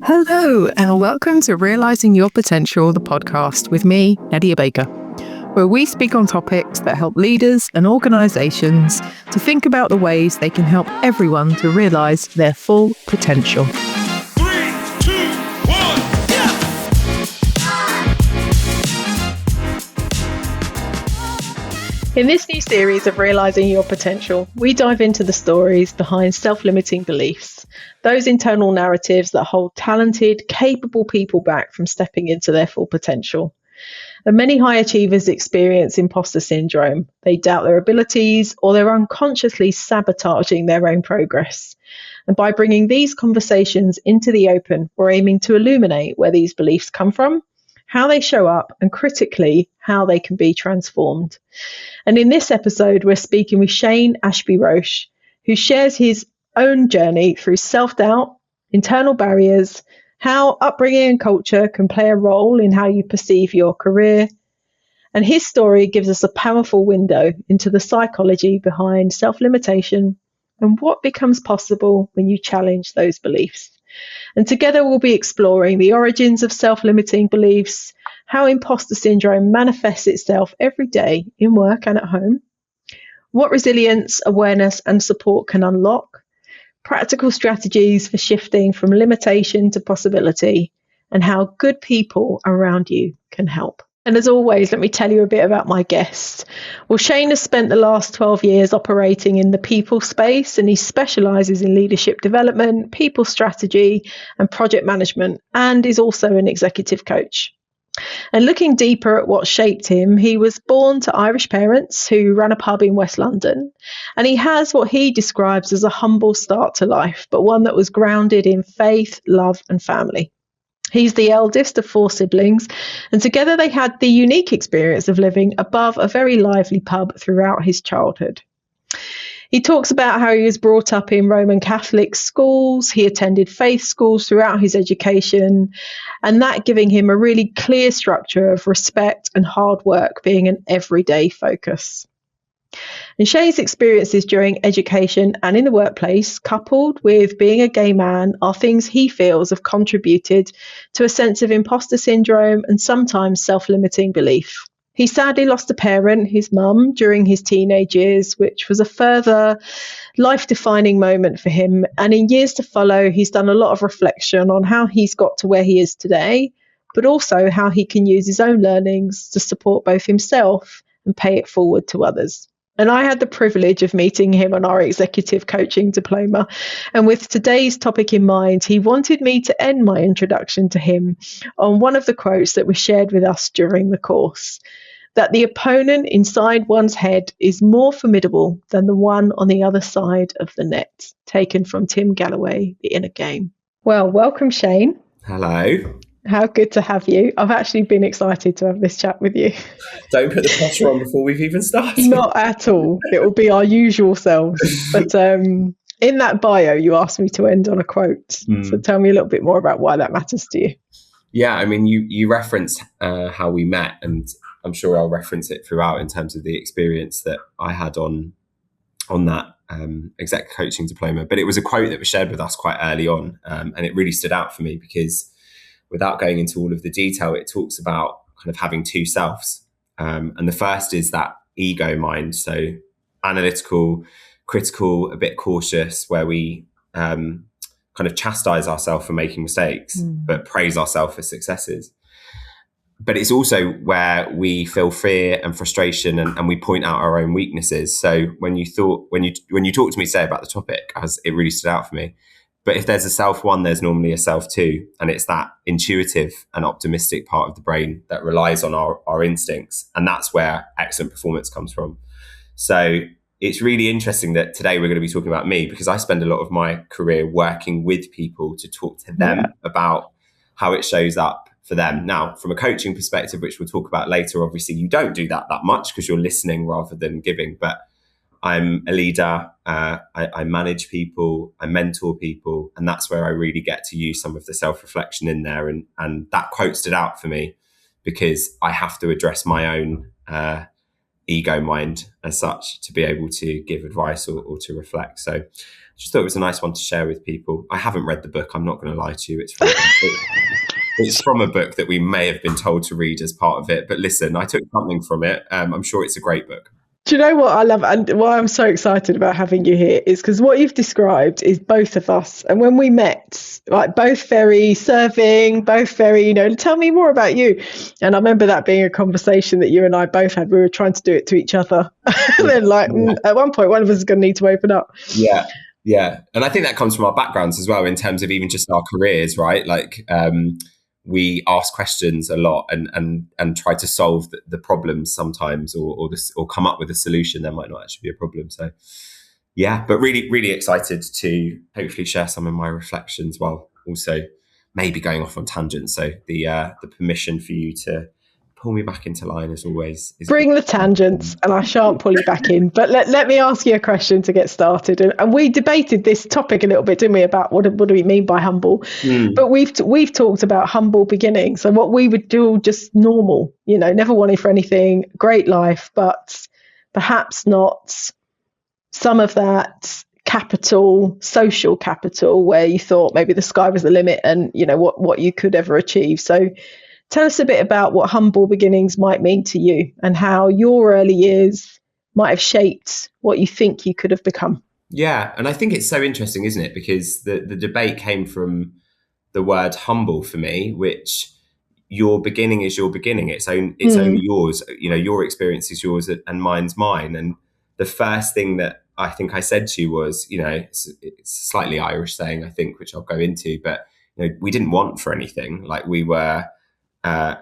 Hello, and welcome to Realising Your Potential, the podcast with me, Nadia Baker, where we speak on topics that help leaders and organisations to think about the ways they can help everyone to realise their full potential. 3, 2, 1, yeah! In this new series of Realising Your Potential, we dive into the stories behind self-limiting beliefs, those internal narratives that hold talented, capable people back from stepping into their full potential. And many high achievers experience imposter syndrome. They doubt their abilities or they're unconsciously sabotaging their own progress. And by bringing these conversations into the open, we're aiming to illuminate where these beliefs come from, how they show up, and critically, how they can be transformed. And in this episode, we're speaking with Shane Ashby-Roche, who shares his own journey through self-doubt, internal barriers, how upbringing and culture can play a role in how you perceive your career. And his story gives us a powerful window into the psychology behind self-limitation and what becomes possible when you challenge those beliefs. And together we'll be exploring the origins of self-limiting beliefs, how imposter syndrome manifests itself every day in work and at home, what resilience, awareness and support can unlock, practical strategies for shifting from limitation to possibility, and how good people around you can help. And as always, let me tell you a bit about my guest. Well, Shane has spent the last 12 years operating in the people space, and he specialises in leadership development, people strategy and project management, and is also an executive coach. And looking deeper at what shaped him, he was born to Irish parents who ran a pub in West London, and he has what he describes as a humble start to life, but one that was grounded in faith, love and family. He's the eldest of 4 siblings, and together they had the unique experience of living above a very lively pub throughout his childhood. He talks about how he was brought up in Roman Catholic schools. He attended faith schools throughout his education, and that giving him a really clear structure of respect and hard work being an everyday focus. And Shane's experiences during education and in the workplace, coupled with being a gay man, are things he feels have contributed to a sense of imposter syndrome and sometimes self-limiting belief. He sadly lost a parent, his mum, during his teenage years, which was a further life-defining moment for him. And in years to follow, he's done a lot of reflection on how he's got to where he is today, but also how he can use his own learnings to support both himself and pay it forward to others. And I had the privilege of meeting him on our executive coaching diploma. And with today's topic in mind, he wanted me to end my introduction to him on one of the quotes that was shared with us during the course, that the opponent inside one's head is more formidable than the one on the other side of the net, taken from Tim Galloway, The Inner Game. Well, welcome, Shane. Hello. How good to have you. I've actually been excited to have this chat with you. Don't put the pressure on before we've even started. Not at all. It will be our usual selves. But in that bio, you asked me to end on a quote. So tell me a little bit more about why that matters to you. Yeah, I mean, you referenced how we met, and I'm sure I'll reference it throughout in terms of the experience that I had on that exec coaching diploma. But it was a quote that was shared with us quite early on, and it really stood out for me because without going into all of the detail, it talks about kind of having 2 selves. And the first is that ego mind. So analytical, critical, a bit cautious, where we kind of chastise ourselves for making mistakes, but praise ourselves for successes. But it's also where we feel fear and frustration and we point out our own weaknesses. So when you talked to me today about the topic, it really stood out for me. But if there's a self 1, there's normally a self 2. And it's that intuitive and optimistic part of the brain that relies on our instincts. And that's where excellent performance comes from. So it's really interesting that today we're going to be talking about me, because I spend a lot of my career working with people to talk to them about how it shows up for them. Now, from a coaching perspective, which we'll talk about later, obviously you don't do that much because you're listening rather than giving. But I'm a leader, I manage people, I mentor people, and that's where I really get to use some of the self-reflection in there. And that quote stood out for me because I have to address my own ego mind as such to be able to give advice or to reflect. So I just thought it was a nice one to share with people. I haven't read the book. I'm not going to lie to you. It's from a book that we may have been told to read as part of it. But listen, I took something from it. I'm sure it's a great book. Do you know what I love and why I'm so excited about having you here is because what you've described is both of us. And when we met, like both very serving, both very, tell me more about you. And I remember that being a conversation that you and I both had. We were trying to do it to each other. And then at one point, one of us is going to need to open up. Yeah. Yeah. And I think that comes from our backgrounds as well in terms of even just our careers, right? Like, we ask questions a lot and try to solve the problems sometimes or come up with a solution that might not actually be a problem. So yeah, but really, really excited to hopefully share some of my reflections while also maybe going off on tangents. So the permission for you to pull me back into line as always. Bring the tangents and I shan't pull you back in. But let me ask you a question to get started. And we debated this topic a little bit, didn't we, about what do we mean by humble? But we've talked about humble beginnings. So what we would do just normal, never wanting for anything, great life, but perhaps not some of that capital, social capital, where you thought maybe the sky was the limit and, what you could ever achieve. So tell us a bit about what humble beginnings might mean to you and how your early years might have shaped what you think you could have become. Yeah, and I think it's so interesting, isn't it? Because the debate came from the word humble for me, which your beginning is your beginning. It's only yours. Your experience is yours and mine's mine. And the first thing that I think I said to you was, it's a slightly Irish saying, I think, which I'll go into, but we didn't want for anything. Like we were.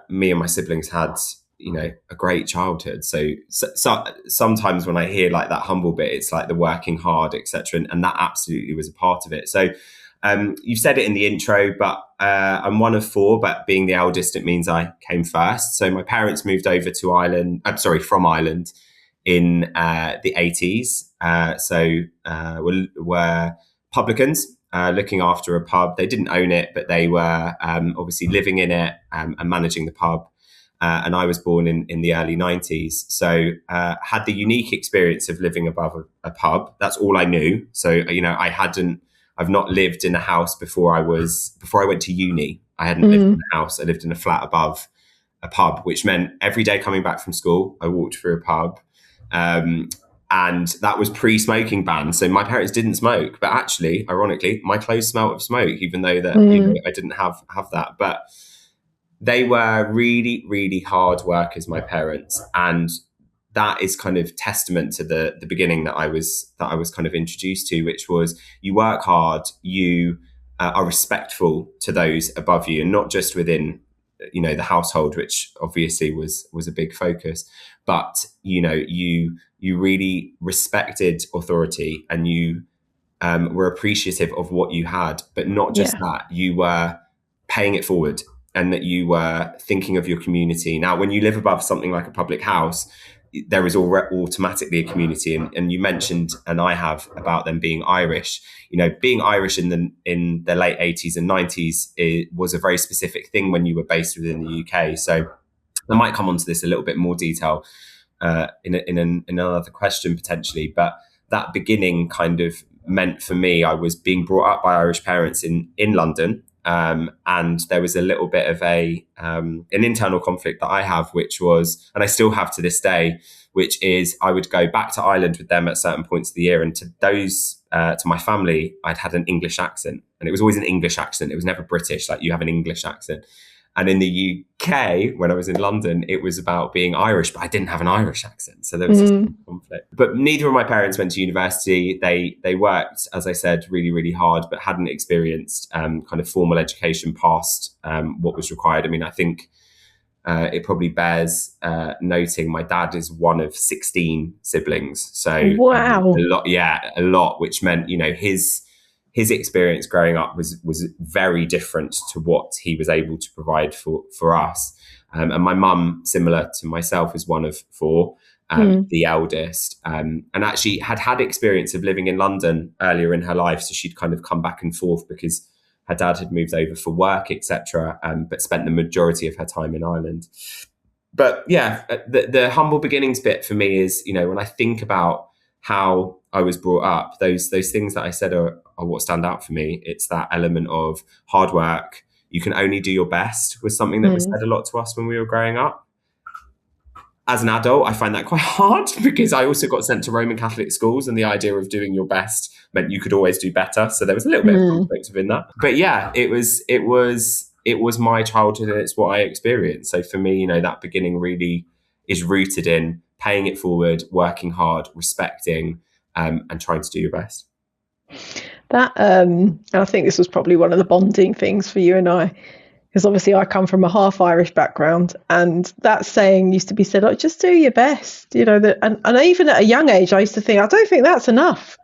Me and my siblings had, a great childhood. So sometimes when I hear like that humble bit, it's like the working hard, etc. And that absolutely was a part of it. So you've said it in the intro, but I'm one of four, but being the eldest, it means I came first. So my parents moved over to Ireland, from Ireland in the 80s. So we're publicans. Looking after a pub. They didn't own it, but they were obviously living in it and managing the pub. And I was born in the early 90s. So had the unique experience of living above a pub. That's all I knew. So, I've not lived in a house before I went to uni. I hadn't lived in a house. I lived in a flat above a pub, which meant every day coming back from school, I walked through a pub. And that was pre-smoking ban. So my parents didn't smoke, but actually, ironically, my clothes smelled of smoke, even though that I didn't have that. But they were really, really hard workers, my parents. And that is kind of testament to the beginning that I was kind of introduced to, which was you work hard, you are respectful to those above you, and not just within the household, which obviously was a big focus, but you really respected authority and you were appreciative of what you had, but not just that, you were paying it forward and that you were thinking of your community. Now, when you live above something like a public house, there is automatically a community. And you mentioned, and I have, about them being Irish. Being Irish in the late 80s and 90s, it was a very specific thing when you were based within the UK. So I might come onto this a little bit more detail in another question potentially. But that beginning kind of meant for me, I was being brought up by Irish parents in London. And there was a little bit of an internal conflict that I have, which was, and I still have to this day, which is I would go back to Ireland with them at certain points of the year. And to my family, I'd had an English accent, and it was always an English accent. It was never British, like you have an English accent. And in the UK, when I was in London, it was about being Irish, but I didn't have an Irish accent. So there was this conflict. But neither of my parents went to university. They worked, as I said, really, really hard, but hadn't experienced kind of formal education past what was required. I mean, I think it probably bears noting my dad is one of 16 siblings. So wow, a lot, which meant, his experience growing up was very different to what he was able to provide for us. And my mum, similar to myself, is one of four, the eldest, and actually had experience of living in London earlier in her life. So she'd kind of come back and forth because her dad had moved over for work, etc., but spent the majority of her time in Ireland. But yeah, the humble beginnings bit for me is, when I think about how I was brought up, those things that I said are what stand out for me. It's that element of hard work. You can only do your best was something that was said a lot to us when we were growing up. As an adult, I find that quite hard because I also got sent to Roman Catholic schools, and the idea of doing your best meant you could always do better. So there was a little bit of conflict within that. But yeah, it was my childhood, and it's what I experienced. So for me, that beginning really is rooted in paying it forward, working hard, respecting, and trying to do your best. That I think this was probably one of the bonding things for you and I, because obviously I come from a half Irish background, and that saying used to be said, just do your best, and even at a young age, I used to think, I don't think that's enough.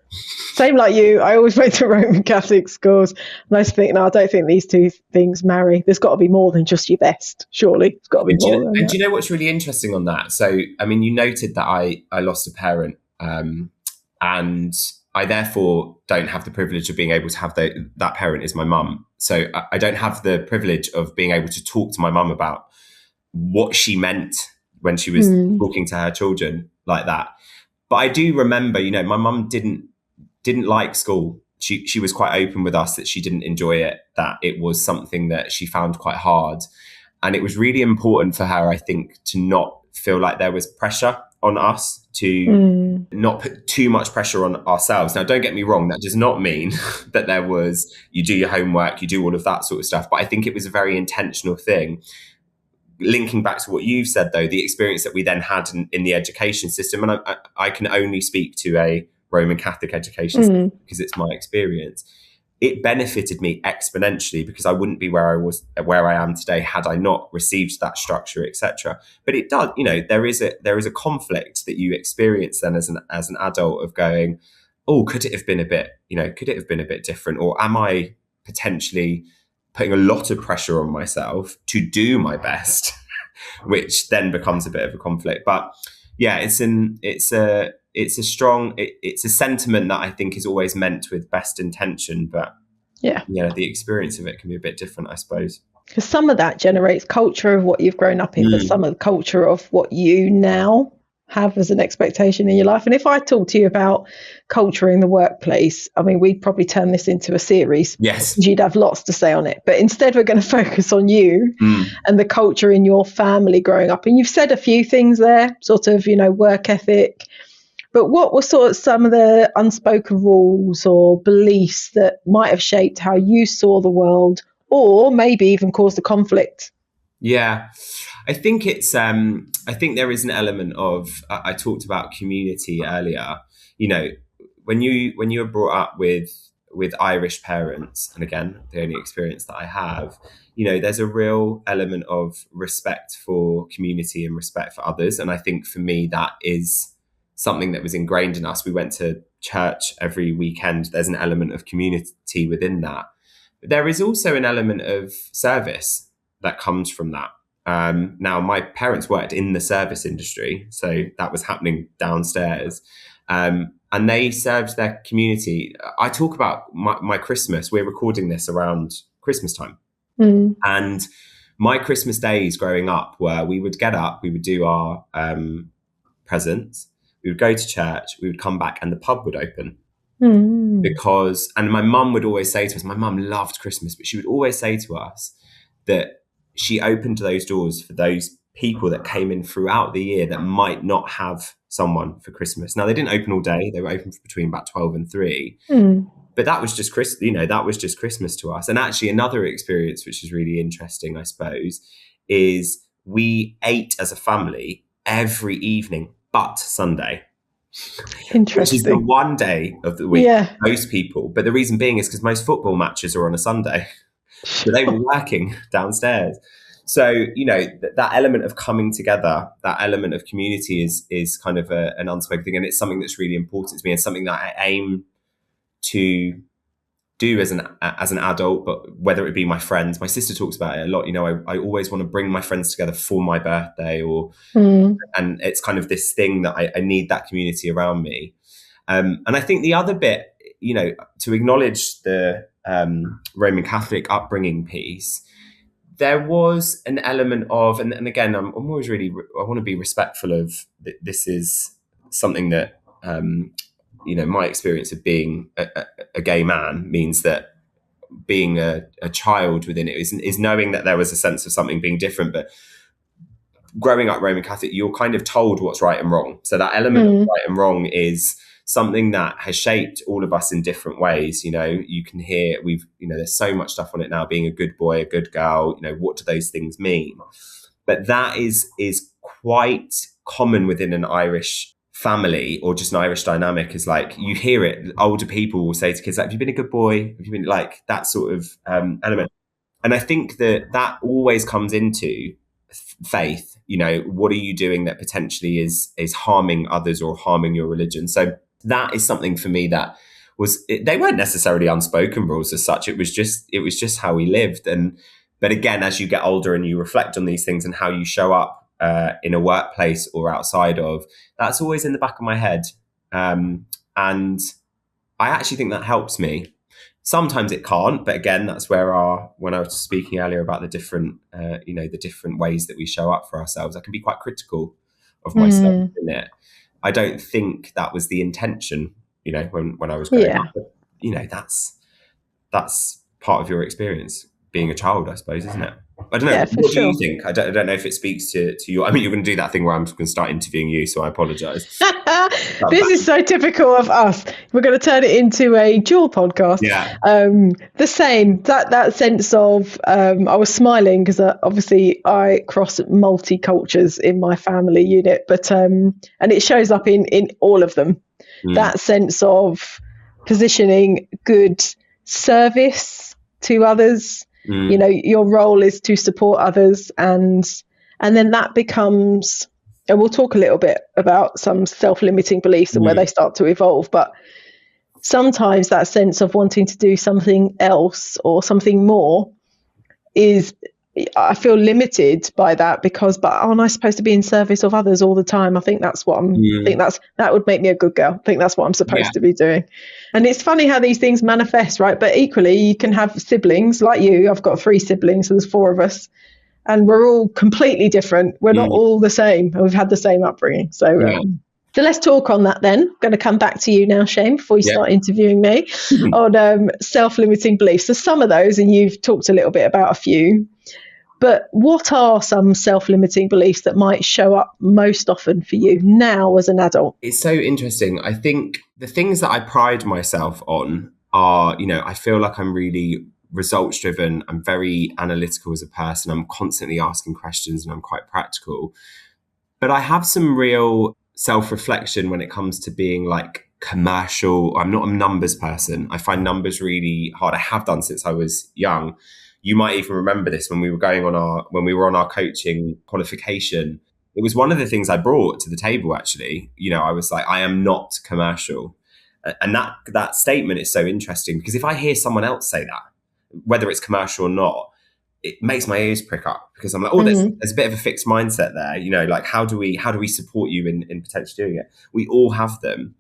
Same like you, I always went to Roman Catholic schools, and I used to think, no, I don't think these two things marry. There's got to be more than just your best, surely. It's got to be more than that. Do you know what's really interesting on that? So, I mean, you noted that I lost a parent, and I therefore don't have the privilege of being able to have that parent is my mum. So I don't have the privilege of being able to talk to my mum about what she meant when she was talking to her children like that. But I do remember, my mum didn't like school. She was quite open with us that she didn't enjoy it, that it was something that she found quite hard. And it was really important for her, I think, to not feel like there was pressure on us, to not put too much pressure on ourselves. Now, don't get me wrong, that does not mean that there was, you do your homework, you do all of that sort of stuff. But I think it was a very intentional thing. Linking back to what you've said, though, the experience that we then had in the education system, and I can only speak to a Roman Catholic education system because it's my experience. It benefited me exponentially because I wouldn't be where I am today had I not received that structure, etc. But it does, there is a conflict that you experience then as an adult of going, oh, could it have been a bit different, or am I potentially putting a lot of pressure on myself to do my best, which then becomes a bit of a conflict. But yeah, it's a sentiment that I think is always meant with best intention, but the experience of it can be a bit different, I suppose. Because some of that generates culture of what you've grown up in, but some of the culture of what you now have as an expectation in your life. And if I talk to you about culture in the workplace, I mean, we'd probably turn this into a series. Yes. You'd have lots to say on it. But instead, we're going to focus on you and the culture in your family growing up. And you've said a few things there, sort of, work ethic. But what were sort of some of the unspoken rules or beliefs that might have shaped how you saw the world, or maybe even caused a conflict? Yeah, I think I think there is an element of, I talked about community earlier. When you are brought up with Irish parents, and again, the only experience that I have, there's a real element of respect for community and respect for others. And I think for me, that is something that was ingrained in us. We went to church every weekend. There's an element of community within that. But there is also an element of service that comes from that. Now, my parents worked in the service industry, so that was happening downstairs. And they served their community. I talk about my Christmas. We're recording this around Christmas time. And my Christmas days growing up were, we would get up, we would do our presents, we would go to church, we would come back, and the pub would open. Because, and my mum would always say to us, my mum loved Christmas, but she would always say to us that she opened those doors for those people that came in throughout the year that might not have someone for Christmas. Now, they didn't open all day. They were open for between about 12 and 3. But that was just that was just Christmas to us. And actually, another experience, which is really interesting, I suppose, is we ate as a family every evening but Sunday. Interesting. Which is the one day of the week for most people. But the reason being is because most football matches are on a Sunday. So they were working downstairs. So, that element of coming together, that element of community is kind of an unspoken thing. And it's something that's really important to me, and something that I aim to do as an adult, but whether it be my friends. My sister talks about it a lot. I always want to bring my friends together for my birthday, and it's kind of this thing that I need that community around me. And I think the other bit, to acknowledge the Roman Catholic upbringing piece, there was an element of, and again, I'm always really, I want to be respectful of this is something that, my experience of being a gay man means that being a child within it is knowing that there was a sense of something being different. But growing up Roman Catholic, you're kind of told what's right and wrong. So that element of right and wrong is something that has shaped all of us in different ways. You can hear there's so much stuff on it now, being a good boy, a good girl, what do those things mean? But that is quite common within an Irish family, or just an Irish dynamic. Is like, you hear it, older people will say to kids, like, have you been a good boy? Have you been, like, that sort of element? And I think that always comes into faith. What are you doing that potentially is harming others or harming your religion? So that is something for me that they weren't necessarily unspoken rules as such. It was just how we lived. But again, as you get older and you reflect on these things and how you show up in a workplace or outside of, that's always in the back of my head. And I actually think that helps me. Sometimes it can't, but again, that's where when I was speaking earlier about the different ways that we show up for ourselves, I can be quite critical of myself in it. I don't think that was the intention, when I was growing up. But, that's part of your experience being a child, I suppose, isn't it? I don't know. Yeah, what sure. do you think? I don't know if it speaks to your. I mean, you're going to do that thing where I'm going to start interviewing you, so I apologise. This is so typical of us. We're going to turn it into a dual podcast. Yeah. The same, that sense of, I was smiling because obviously I cross multi-cultures in my family unit, but and it shows up in all of them. That sense of positioning good service to others. Your role is to support others, and then that becomes, and we'll talk a little bit about some self-limiting beliefs and where they start to evolve, but sometimes that sense of wanting to do something else or something more is, I feel limited by that, but aren't I supposed to be in service of others all the time? I think that's what that would make me a good girl. I think that's what I'm supposed to be doing. And it's funny how these things manifest, right? But equally, you can have siblings like you. I've got 3 siblings, so there's 4 of us, and we're all completely different. We're not all the same, and we've had the same upbringing. So let's talk on that then. I'm going to come back to you now, Shane, before you start interviewing me on self-limiting beliefs. So some of those, and you've talked a little bit about a few, but what are some self-limiting beliefs that might show up most often for you now as an adult? It's so interesting. I think the things that I pride myself on are, I feel like I'm really results driven. I'm very analytical as a person. I'm constantly asking questions and I'm quite practical. But I have some real self-reflection when it comes to being like commercial. I'm not a numbers person. I find numbers really hard. I have done since I was young. You might even remember this when we were on our coaching qualification. It was one of the things I brought to the table, actually. I was like, I am not commercial. And that statement is so interesting, because if I hear someone else say that, whether it's commercial or not, it makes my ears prick up, because I'm like, there's a bit of a fixed mindset there. Like, how do we support you in potentially doing it? We all have them.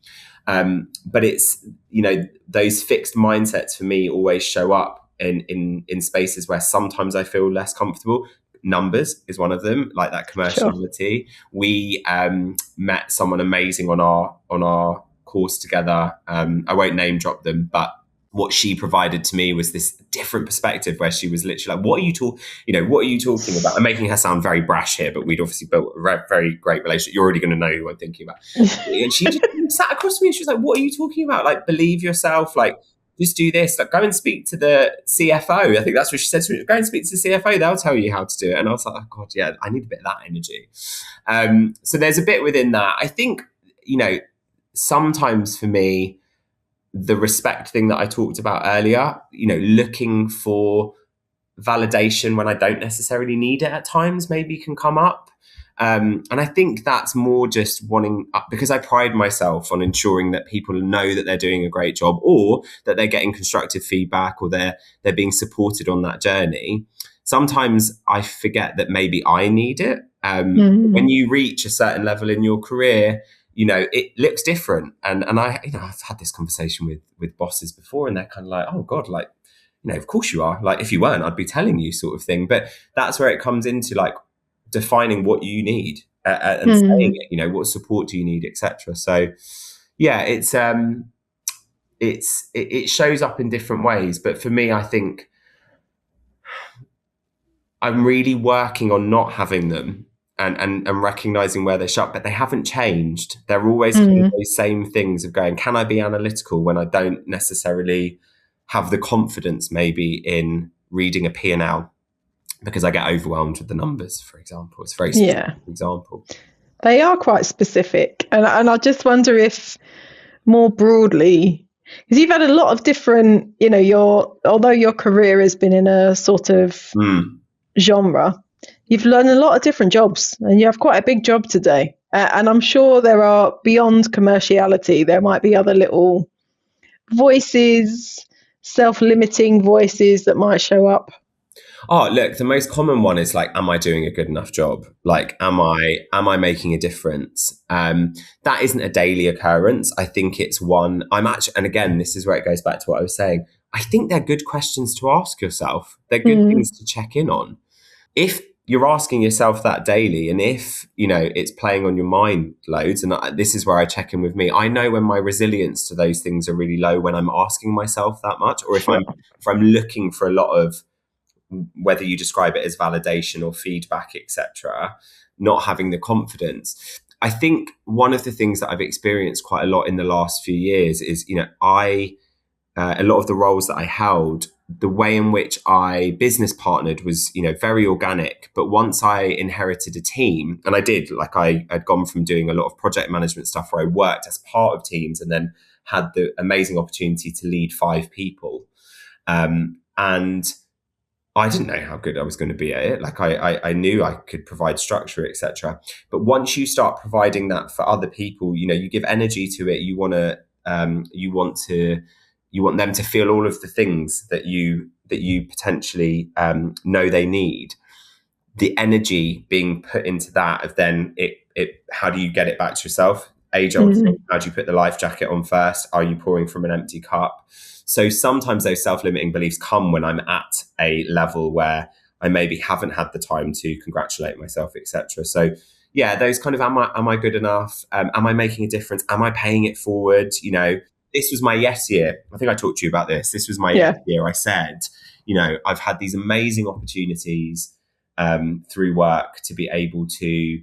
But it's, those fixed mindsets for me always show up in spaces where sometimes I feel less comfortable. Numbers is one of them, like that commerciality. Sure. We met someone amazing on our course together. I won't name drop them, but what she provided to me was this different perspective, where she was literally like, what are you talking about? I'm making her sound very brash here, but we'd obviously built a very great relationship. You're already going to know who I'm thinking about. And she just sat across to me and she was like, what are you talking about? Like, believe yourself, like, just do this, like, go and speak to the CFO. I think that's what she said to me. Go and speak to the CFO. They'll tell you how to do it. And I was like, oh God, yeah, I need a bit of that energy. So there's a bit within that. I think, sometimes for me, the respect thing that I talked about earlier, looking for validation when I don't necessarily need it at times maybe can come up. And I think that's more just wanting, because I pride myself on ensuring that people know that they're doing a great job, or that they're getting constructive feedback, or they're being supported on that journey. Sometimes I forget that maybe I need it. When you reach a certain level in your career, it looks different. And I've had this conversation with bosses before, and they're kind of like, oh God, like, of course you are. Like, if you weren't, I'd be telling you, sort of thing. But that's where it comes into like defining what you need and saying it, what support do you need, etc. So yeah, it shows up in different ways. But for me, I think I'm really working on not having them and recognizing where they show up, but they haven't changed. They're always kind of those same things of going, can I be analytical when I don't necessarily have the confidence maybe in reading a P&L because I get overwhelmed with the numbers, for example. It's a very specific example. They are quite specific. And I just wonder if more broadly, because you've had a lot of different, although your career has been in a sort of genre, you've learned a lot of different jobs and you have quite a big job today. And I'm sure there are, beyond commerciality, there might be other little voices, self-limiting voices that might show up. Oh, look, the most common one is like, am I doing a good enough job? Like, am I making a difference? That isn't a daily occurrence. I think it's one and again, this is where it goes back to what I was saying. I think they're good questions to ask yourself. They're good things to check in on. If you're asking yourself that daily, and if, it's playing on your mind loads, and this is where I check in with me. I know when my resilience to those things are really low when I'm asking myself that much, or if I'm looking for a lot of, whether you describe it as validation or feedback, etc., not having the confidence. I think one of the things that I've experienced quite a lot in the last few years is, a lot of the roles that I held, the way in which I business partnered was, very organic. But once I inherited a team, and I did, like I'd gone from doing a lot of project management stuff where I worked as part of teams and then had the amazing opportunity to lead 5 people. And I didn't know how good I was going to be at it. Like I knew I could provide structure, etc. But once you start providing that for other people, you give energy to it. You want them to feel all of the things that you potentially know they need. The energy being put into that of then how do you get it back to yourself? Age-old thing. How do you put the life jacket on first? Are you pouring from an empty cup? So sometimes those self-limiting beliefs come when I'm at a level where I maybe haven't had the time to congratulate myself, etc. So yeah, those kind of, am I good enough? Am I making a difference? Am I paying it forward? This was my yes year. I think I talked to you about this. This was my yes year. I said, I've had these amazing opportunities through work to be able to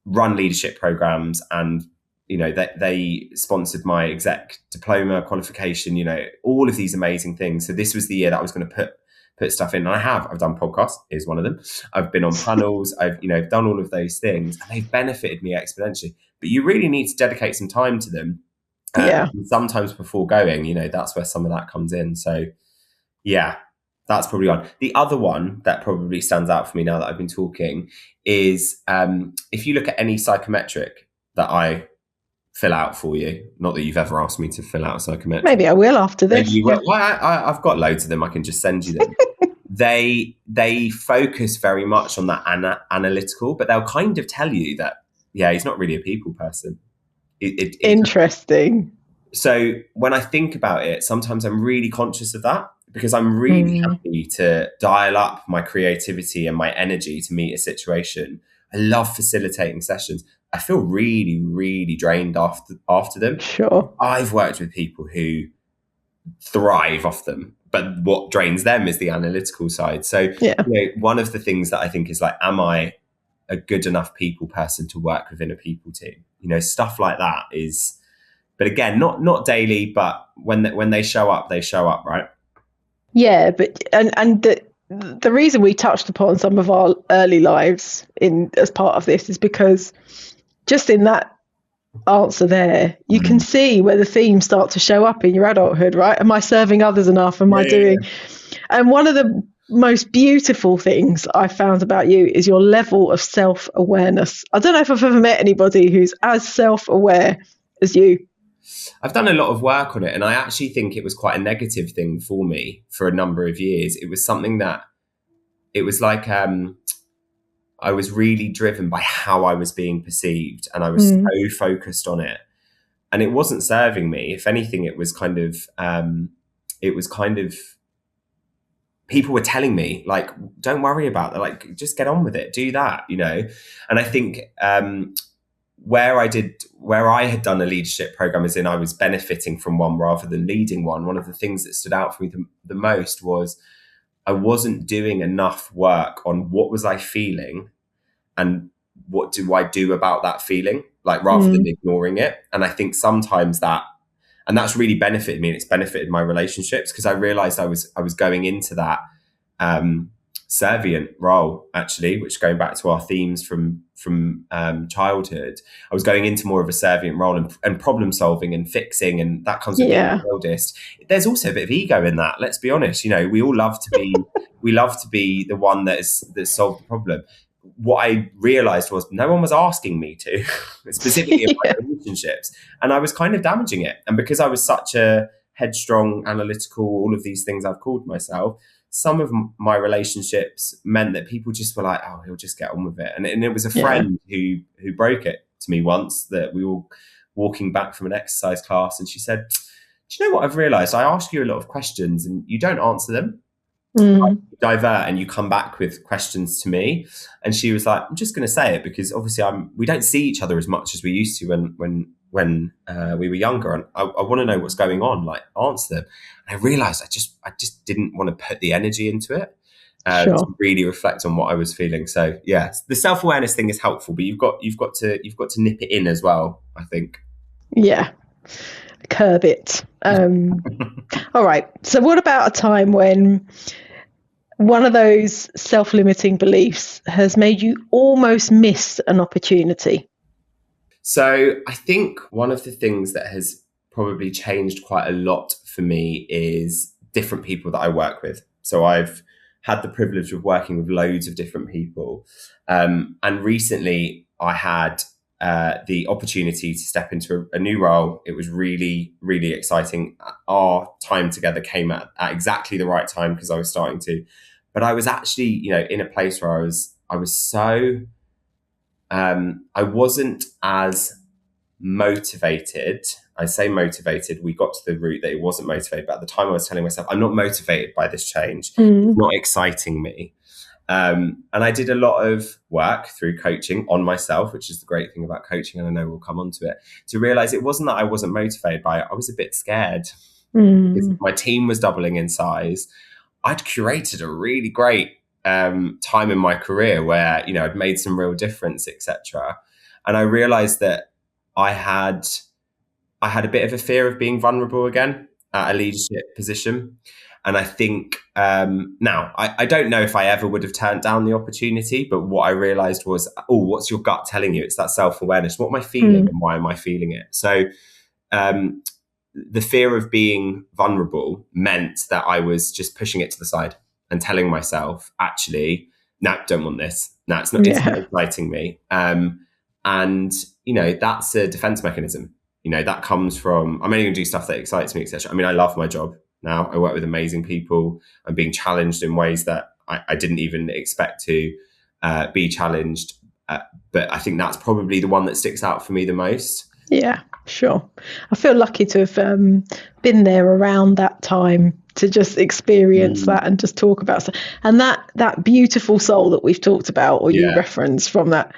run leadership programs, and they sponsored my exec diploma qualification, all of these amazing things. So this was the year that I was going to put stuff in. And I've done podcasts, is one of them. I've been on panels, I've done all of those things, and they've benefited me exponentially. But you really need to dedicate some time to them. Sometimes before going, that's where some of that comes in. So yeah, that's probably one. The other one that probably stands out for me now that I've been talking is if you look at any psychometric that I fill out for you, not that you've ever asked me to fill out a psychometric. Maybe I will after this. I've got loads of them. I can just send you them. They focus very much on that analytical, but they'll kind of tell you that, he's not really a people person. Interesting. So when I think about it, sometimes I'm really conscious of that because I'm really happy to dial up my creativity and my energy to meet a situation. I love facilitating sessions. I feel really, really drained after them. Sure. I've worked with people who thrive off them, but what drains them is the analytical side. So one of the things that I think is like, am I a good enough people person to work within a people team? Stuff like that is, but again, not daily, but when they show up, right? Yeah, but and the reason we touched upon some of our early lives as part of this is because just in that answer there, you can see where the themes start to show up in your adulthood, right? Am I serving others enough? Am I doing? And one of the most beautiful things I found about you is your level of self-awareness. I don't know if I've ever met anybody who's as self-aware as you. I've done a lot of work on it, and I actually think it was quite a negative thing for me for a number of years. It was something that it was like I was really driven by how I was being perceived, and I was so focused on it, and it wasn't serving me. If anything, it was kind of people were telling me, like, don't worry about that, like, just get on with it, do that, you know. And I think where I had done a leadership program, as in I was benefiting from one rather than leading one of the things that stood out for me the most was I wasn't doing enough work on what was I feeling and what do I do about that feeling, like, rather than ignoring it. And I think sometimes that's really benefited me, and it's benefited my relationships, because I realized I was going into that servient role, actually, which, going back to our themes from childhood, I was going into more of a servient role and problem solving and fixing, and that comes with being the eldest. There's also a bit of ego in that, let's be honest. You know, we all love to be we love to be the one that solved the problem. What I realized was no one was asking me to, specifically in my relationships, and I was kind of damaging it. And because I was such a headstrong, analytical, all of these things I've called myself, some of my relationships meant that people just were like, oh, he'll just get on with it. And it was a friend who broke it to me once, that we were walking back from an exercise class, and she said, do you know what I've realized? I ask you a lot of questions and you don't answer them. You divert and you come back with questions to me. And she was like, I'm just going to say it because obviously we don't see each other as much as we used to when we were younger, and I want to know what's going on, like, answer them. And I realized I just didn't want to put the energy into it to really reflect on what I was feeling. So yeah, the self-awareness thing is helpful, but you've got to nip it in as well, I think. Yeah. Curb it. All right. So what about a time when one of those self-limiting beliefs has made you almost miss an opportunity? So I think one of the things that has probably changed quite a lot for me is different people that I work with. So I've had the privilege of working with loads of different people. And recently I had the opportunity to step into a new role. It was really, really exciting. Our time together came at exactly the right time, because I was starting to. But I was actually, you know, in a place where I was so... I wasn't as motivated. I say motivated. We got to the root that it wasn't motivated. But at the time I was telling myself, I'm not motivated by this change. It's not exciting me. And I did a lot of work through coaching on myself, which is the great thing about coaching. And I know we'll come on to it, to realize it wasn't that I wasn't motivated by it. I was a bit scared. My team was doubling in size. I'd curated a really great time in my career where, you know, I'd made some real difference, etc. And I realized that I had a bit of a fear of being vulnerable again at a leadership position. And I think now, I don't know if I ever would have turned down the opportunity, but what I realized was, what's your gut telling you? It's that self-awareness. What am I feeling and why am I feeling it? So the fear of being vulnerable meant that I was just pushing it to the side and telling myself, actually, no, don't want this. No, it's not exciting me. And, you know, that's a defense mechanism. You know, that comes from, I'm only going to do stuff that excites me, etc. I mean, I love my job now. I work with amazing people. I'm being challenged in ways that I didn't even expect to be challenged. But I think that's probably the one that sticks out for me the most. Yeah, sure. I feel lucky to have been there around that time to just experience that and just talk about stuff. And that beautiful soul that we've talked about, or you reference from that,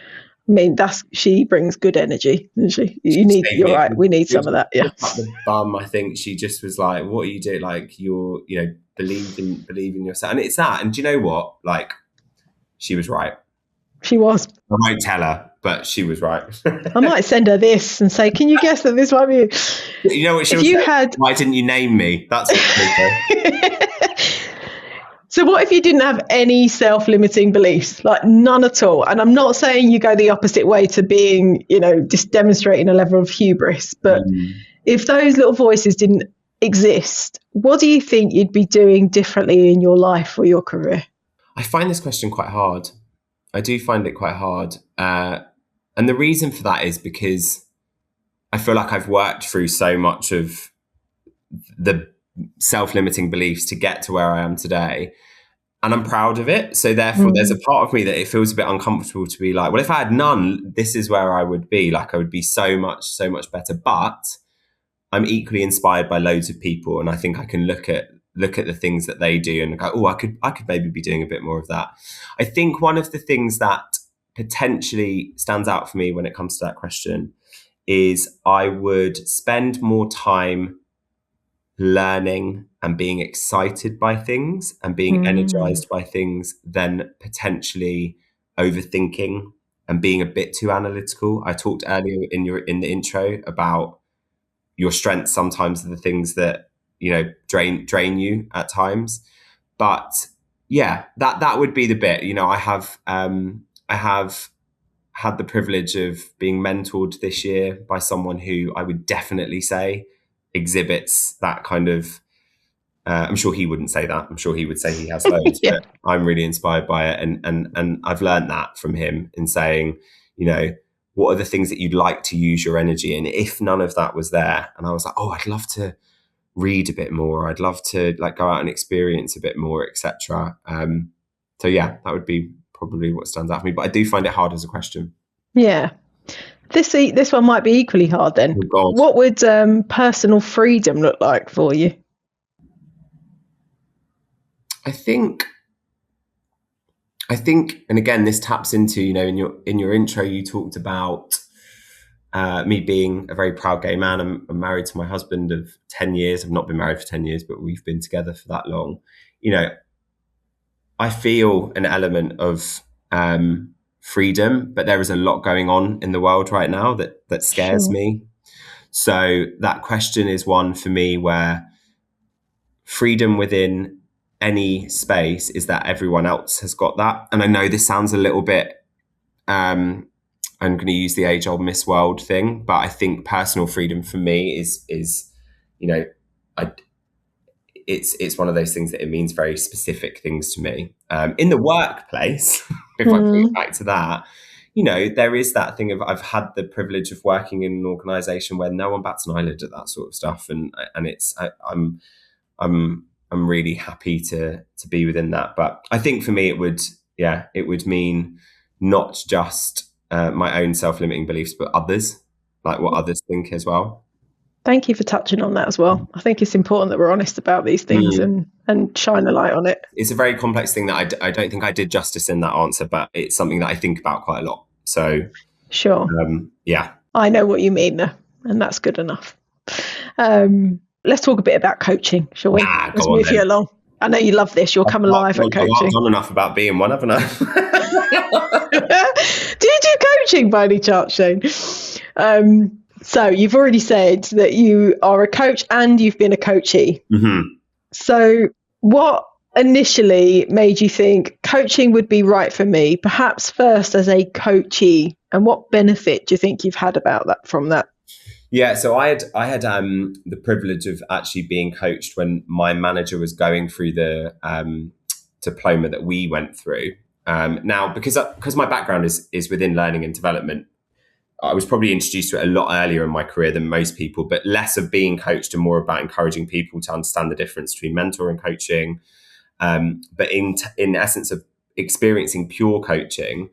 I mean, she brings good energy, doesn't she? You're right. We need some of that. Yeah. The bum, I think she just was like, what are you doing? Like, you're, you know, believe in yourself. And it's that. And do you know what? Like, she was right. She was. I won't tell her, but she was right. I might send her this and say, can you guess that this might be... You know what she was saying? Why didn't you name me? That's what So what if you didn't have any self-limiting beliefs, like none at all? And I'm not saying you go the opposite way to being, you know, just demonstrating a level of hubris, but if those little voices didn't exist, what do you think you'd be doing differently in your life or your career? I find this question quite hard. I do find it quite hard. And the reason for that is because I feel like I've worked through so much of the self-limiting beliefs to get to where I am today. And I'm proud of it. So therefore, there's a part of me that it feels a bit uncomfortable to be like, well, if I had none, this is where I would be. Like, I would be so much better. But I'm equally inspired by loads of people. And I think I can look at look at the things that they do and go, oh, I could maybe be doing a bit more of that. I think one of the things that potentially stands out for me when it comes to that question is I would spend more time learning and being excited by things and being energized by things than potentially overthinking and being a bit too analytical. I talked earlier in the intro about your strengths sometimes are the things that, you know, drain you at times. But yeah, that would be the bit. You know, I have had the privilege of being mentored this year by someone who I would definitely say exhibits that kind of, I'm sure he wouldn't say that. I'm sure he would say he has loads, Yeah. but I'm really inspired by it. And I've learned that from him in saying, you know, what are the things that you'd like to use your energy in if none of that was there? And I was like, oh, I'd love to read a bit more. I'd love to like go out and experience a bit more, etc. So yeah, that would be probably what stands out for me. But I do find it hard as a question. Yeah. This one might be equally hard then. Oh, God. What would personal freedom look like for you? I think, and again, this taps into, you know, in your intro, you talked about me being a very proud gay man. I'm married to my husband of 10 years. I've not been married for 10 years, but we've been together for that long. You know, I feel an element of freedom, but there is a lot going on in the world right now that scares Sure. me. So that question is one for me where freedom within any space is that everyone else has got that. And I know this sounds a little bit, I'm going to use the age old Miss World thing, but I think personal freedom for me is, you know, it's one of those things that it means very specific things to me. In the workplace, if I bring it back to that, you know, there is that thing of I've had the privilege of working in an organisation where no one bats an eyelid at that sort of stuff, and I'm really happy to be within that. But I think for me, it would mean not just my own self-limiting beliefs, but others, like what others think as well. Thank you for touching on that as well. I think it's important that we're honest about these things and shine a light on it. It's a very complex thing that I don't think I did justice in that answer, but it's something that I think about quite a lot. So, Sure. Yeah. I know what you mean there, and that's good enough. Let's talk a bit about coaching, shall we? Let's move you along. I know you love this. You'll come alive at coaching. I've done enough about being one, haven't I? Do you do coaching by any chance, Shane? So you've already said that you are a coach and you've been a coachee. Mm-hmm. So what initially made you think coaching would be right for me, perhaps first as a coachee, and what benefit do you think you've had from that? Yeah, so I had the privilege of actually being coached when my manager was going through the diploma that we went through. Now, because my background is within learning and development, I was probably introduced to it a lot earlier in my career than most people, but less of being coached and more about encouraging people to understand the difference between mentor and coaching. But in essence of experiencing pure coaching,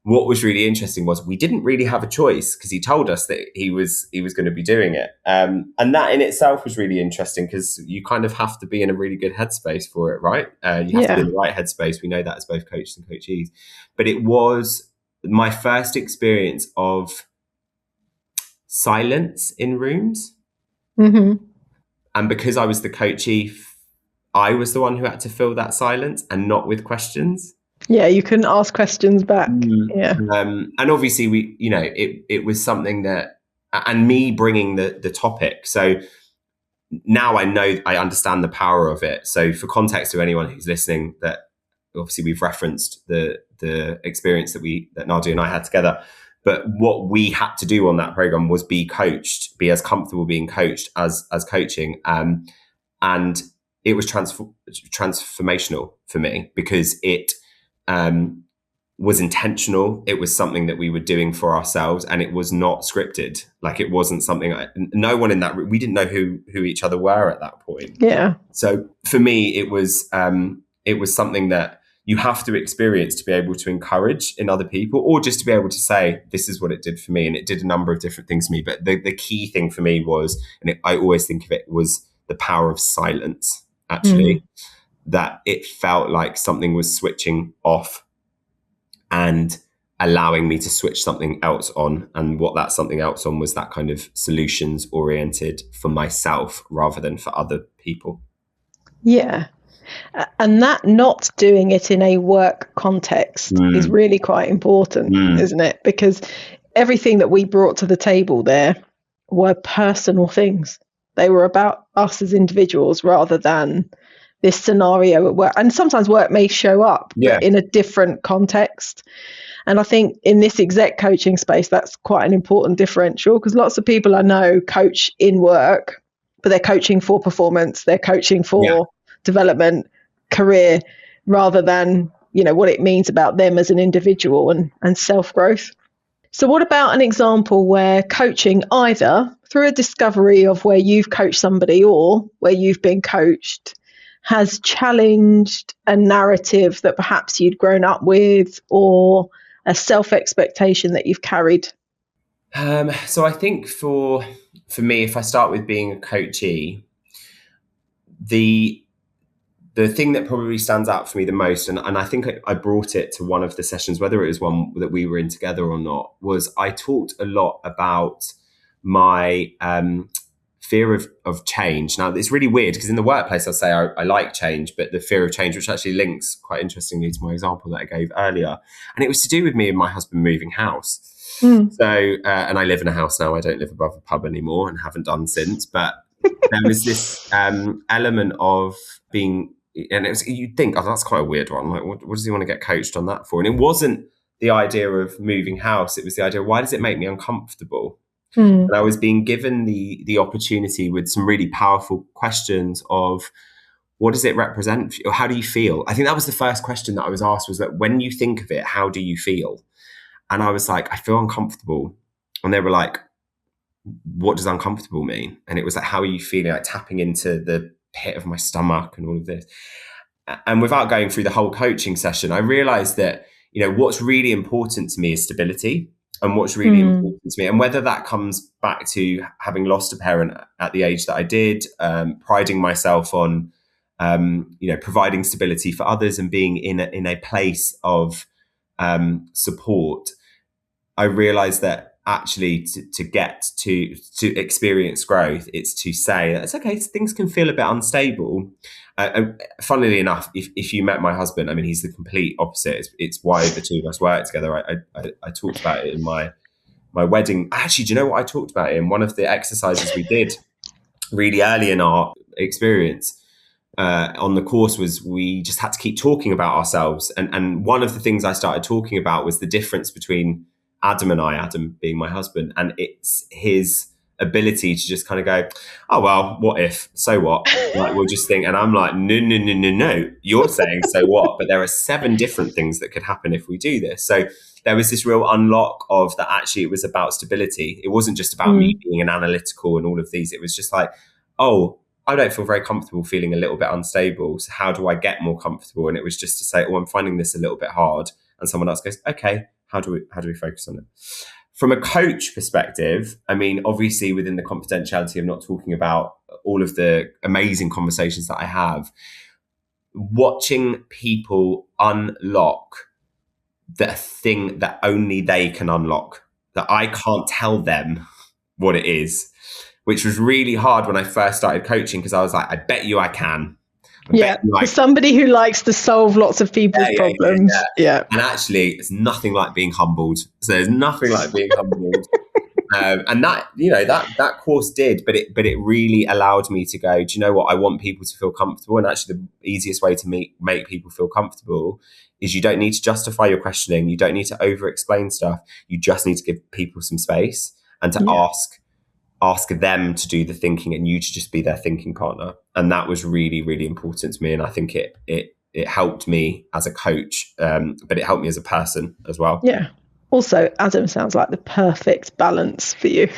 what was really interesting was we didn't really have a choice because he told us that he was going to be doing it. And that in itself was really interesting because you kind of have to be in a really good headspace for it, right? You have to be in the right headspace. We know that as both coaches and coachees. But it was my first experience of silence in rooms. Mm-hmm. And because I was the coachee, I was the one who had to fill that silence and not with questions. Yeah, you couldn't ask questions back. Yeah. And obviously it was something that, and me bringing the topic. So now I understand the power of it. So for context to anyone who's listening, that obviously we've referenced the experience that Nadia and I had together. But what we had to do on that program was be coached, be as comfortable being coached as coaching. And it was transformational for me because it was intentional. It was something that we were doing for ourselves, and it was not scripted. Like it wasn't something. No one in that room, we didn't know who each other were at that point. Yeah. So for me, it was something that you have to experience to be able to encourage in other people, or just to be able to say, this is what it did for me. And it did a number of different things for me. But the key thing for me was, and I always think of it, was the power of silence. actually, that it felt like something was switching off and allowing me to switch something else on. And what that something else on was that kind of solutions oriented for myself rather than for other people. Yeah. And that not doing it in a work context is really quite important, isn't it? Because everything that we brought to the table there were personal things. They were about us as individuals rather than this scenario at work. And sometimes work may show up but in a different context. And I think in this exec coaching space, that's quite an important differential, because lots of people I know coach in work, but they're coaching for performance, they're coaching for development, career, rather than, you know, what it means about them as an individual and self-growth. So what about an example where coaching, either through a discovery of where you've coached somebody or where you've been coached, has challenged a narrative that perhaps you'd grown up with, or a self-expectation that you've carried? So I think for me, if I start with being a coachee, the thing that probably stands out for me the most, and I think I brought it to one of the sessions, whether it was one that we were in together or not, was I talked a lot about my fear of change. Now, it's really weird because in the workplace, I'll say I like change, but the fear of change, which actually links quite interestingly to my example that I gave earlier. And it was to do with me and my husband moving house. So, and I live in a house now. I don't live above a pub anymore and haven't done since. But there was this element of being, and it was, you'd think, oh, that's quite a weird one. Like, what does he want to get coached on that for? And it wasn't the idea of moving house. It was the idea of, why does it make me uncomfortable? And I was being given the opportunity with some really powerful questions of, what does it represent for you? Or how do you feel? I think that was the first question that I was asked, was that, when you think of it, how do you feel? And I was like, I feel uncomfortable. And they were like, what does uncomfortable mean? And it was like, how are you feeling? Like tapping into the pit of my stomach and all of this. And without going through the whole coaching session, I realized that, you know, what's really important to me is stability. And what's really important to me, and whether that comes back to having lost a parent at the age that I did, priding myself on, you know, providing stability for others and being in a place of support, I realized that actually to get to experience growth, it's to say that it's okay, things can feel a bit unstable. Funnily enough, if you met my husband, I mean, he's the complete opposite. It's why the two of us work together. I talked about it in my wedding. Actually, do you know what I talked about it in one of the exercises we did really early in our experience on the course? Was we just had to keep talking about ourselves. And one of the things I started talking about was the difference between Adam and I, Adam being my husband, and it's his ability to just kind of go, oh, well, what if? So what? Like, we'll just think. And I'm like, no. You're saying so what? But there are 7 different things that could happen if we do this. So there was this real unlock of that. Actually, it was about stability. It wasn't just about me being an analytical and all of these. It was just like, oh, I don't feel very comfortable feeling a little bit unstable. So how do I get more comfortable? And it was just to say, oh, I'm finding this a little bit hard. And someone else goes, okay, how do we focus on it? From a coach perspective, I mean, obviously within the confidentiality of not talking about all of the amazing conversations that I have, watching people unlock the thing that only they can unlock, that I can't tell them what it is, which was really hard when I first started coaching, because I was like, I bet you I can. For somebody who likes to solve lots of people's problems. Yeah. And actually, it's nothing like being humbled. So there's nothing like being humbled. And that, you know, that course did, but it really allowed me to go, do you know what? I want people to feel comfortable. And actually the easiest way to make people feel comfortable is you don't need to justify your questioning. You don't need to over explain stuff. You just need to give people some space and to ask them to do the thinking and you to just be their thinking partner. And that was really, really important to me. And I think it helped me as a coach, but it helped me as a person as well. Yeah. Also, Adam sounds like the perfect balance for you.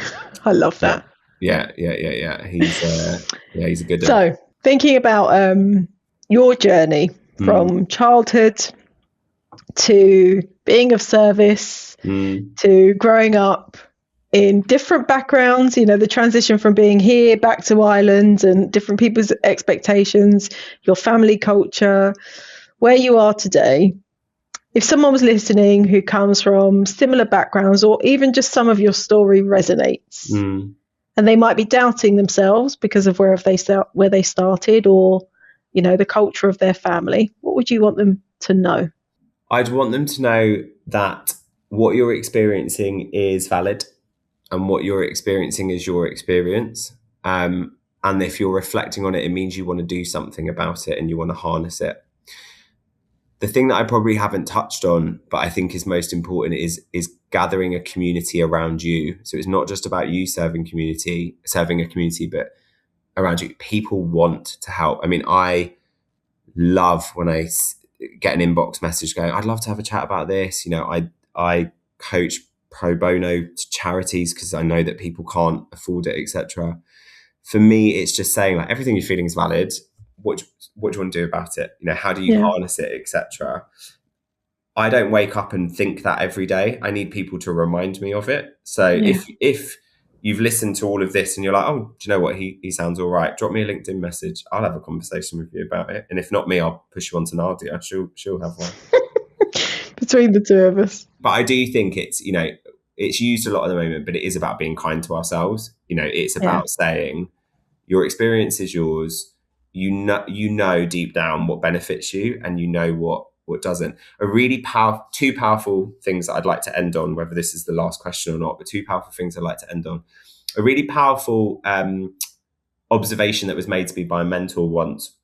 I love that. Yeah. He's a good. So thinking about your journey from childhood to being of service to growing up in different backgrounds, you know, the transition from being here back to Ireland and different people's expectations, your family culture, where you are today. If someone was listening who comes from similar backgrounds, or even just some of your story resonates, and they might be doubting themselves because of where they started, or, you know, the culture of their family, what would you want them to know? I'd want them to know that what you're experiencing is valid, and what you're experiencing is your experience. And if you're reflecting on it, it means you want to do something about it and you want to harness it. The thing that I probably haven't touched on, but I think is most important, is gathering a community around you. So it's not just about you serving a community, but around you. People want to help. I mean, I love when I get an inbox message going, I'd love to have a chat about this. You know, I coach pro bono to charities because I know that people can't afford it, etc. For me, it's just saying, like, everything you're feeling is valid. What do you want to do about it? You know, how do you harness it, etc. I don't wake up and think that every day. I need people to remind me of it. So if you've listened to all of this and you're like, oh, do you know what? He sounds all right. Drop me a LinkedIn message. I'll have a conversation with you about it. And if not me, I'll push you on to Nadia. She'll have one. Between the two of us. But I do think it's, you know, it's used a lot at the moment, but it is about being kind to ourselves. You know, it's about saying your experience is yours. You know deep down what benefits you, and you know what doesn't. Two powerful things that I'd like to end on, whether this is the last question or not, but two powerful things I'd like to end on. A really powerful observation that was made to me by a mentor once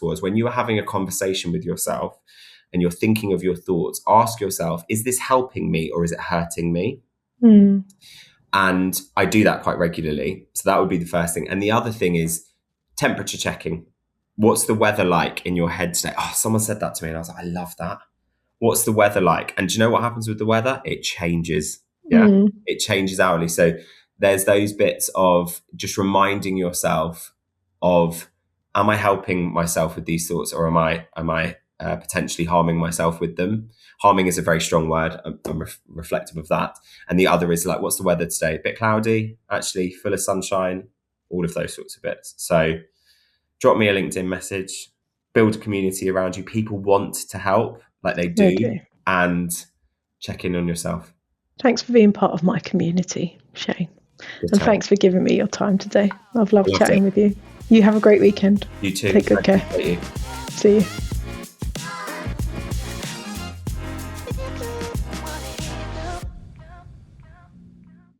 was, when you are having a conversation with yourself and you're thinking of your thoughts, ask yourself, is this helping me or is it hurting me? And I do that quite regularly. So that would be the first thing. And the other thing is temperature checking. What's the weather like in your head today? Oh, someone said that to me and I was like, I love that. What's the weather like? And do you know what happens with the weather? It changes. Yeah, it changes hourly. So there's those bits of just reminding yourself of, am I helping myself with these thoughts, or am I potentially harming myself with them? Harming is a very strong word. I'm reflective of that. And the other is like, what's the weather today? A bit cloudy, actually full of sunshine, all of those sorts of bits. So drop me a LinkedIn message, build a community around you. People want to help, like they do, and check in on yourself. Thanks for being part of my community, Shane. And thanks for giving me your time today. I've loved chatting with you. You have a great weekend. You too. Take good care. You. See you.